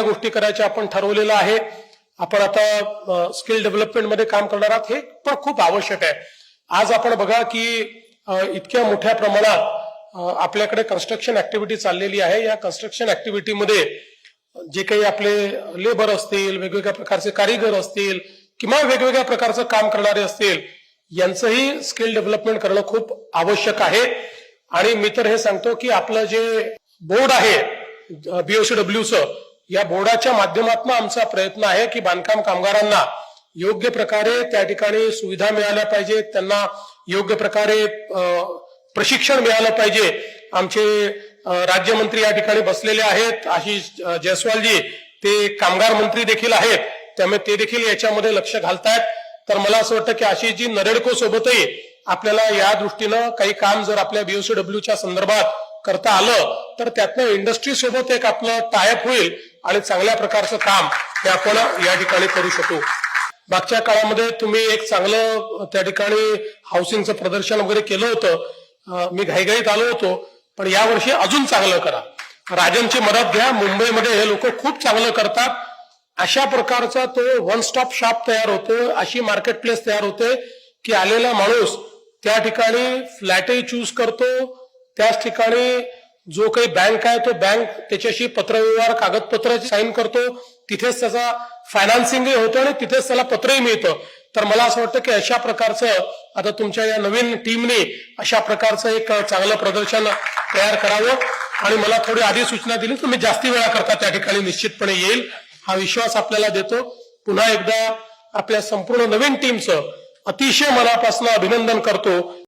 गोष्टी करायच्या आपण ठरवलेलं आहे। आपण आता स्किल डेव्हलपमेंट मध्ये काम करणार आहात, हे पण खूप आवश्यक आहे। आज आपण बघा की इतक्या मोठ्या प्रमाणात आपल्याकडे कन्स्ट्रक्शन ऍक्टिव्हिटी चाललेली आहे। या कन्स्ट्रक्शन ऍक्टिव्हिटी मध्ये जे काही आपले लेबर असतील, वेगवेगळ्या प्रकारचे कारीगर असतील किंवा वेगवेगळ्या प्रकारचं काम करणारे असतील, यांचंही स्किल डेव्हलपमेंट करणं खूप आवश्यक आहे। आणि मी तर हे सांगतो की आपलं जे बोर्ड आहे BOCWचं, या बोर्डाच्या माध्यमातून आमचा प्रयत्न आहे की बांधकाम कामगारांना योग्य प्रकारे त्या ठिकाणी सुविधा मिळाल्या पाहिजे, त्यांना योग्य प्रकारे प्रशिक्षण मिळालं पाहिजे। आमचे राज्यमंत्री या ठिकाणी बसलेले आहेत, आशिष जयस्वालजी, ते कामगार मंत्री देखील आहेत, त्यामुळे ते देखील याच्यामध्ये लक्ष घालतायत। तर मला असं वाटतं की आशिषजी नरेडको सोबतही आपल्याला या दृष्टीनं काही काम जर आपल्या BOCWच्या संदर्भात करता आलं तर त्यातनं इंडस्ट्री सोबत एक आपलं टायअप होईल आणि चांगल्या प्रकारचं काम हे आपण या ठिकाणी करू शकू। मागच्या काळामध्ये तुम्ही एक चांगलं त्या ठिकाणी हाऊसिंगचं प्रदर्शन वगैरे केलं होतं, मी घाईघाईत आलो होतो, पण यावर्षी अजून चांगलं करा, राजनची मदत घ्या। मुंबईमध्ये हे लोक खूप चांगलं करतात। अशा प्रकारचा तो वन स्टॉप शॉप तयार होतो, अशी मार्केट प्लेस तयार होते की आलेला माणूस त्या ठिकाणी फ्लॅटही चूज करतो, त्याच ठिकाणी जो काही बँक आहे तो बँक त्याच्याशी पत्रव्यवहार कागदपत्र साईन करतो, तिथेच त्याचा फायनान्सिंगही होतं आणि तिथेच त्याला पत्रही मिळतं। तर मला असं वाटतं की अशा प्रकारचं आता तुमच्या या नवीन टीमने अशा प्रकारचं एक चांगलं प्रदर्शन तयार करावं आणि मला थोडी आधी सूचना दिली तर मी जास्ती वेळा करता त्या ठिकाणी निश्चितपणे येईल, हा विश्वास आपल्याला देतो। पुन्हा एकदा आपल्या संपूर्ण नवीन टीमचं अतिशय मनापासून अभिनंदन करतो।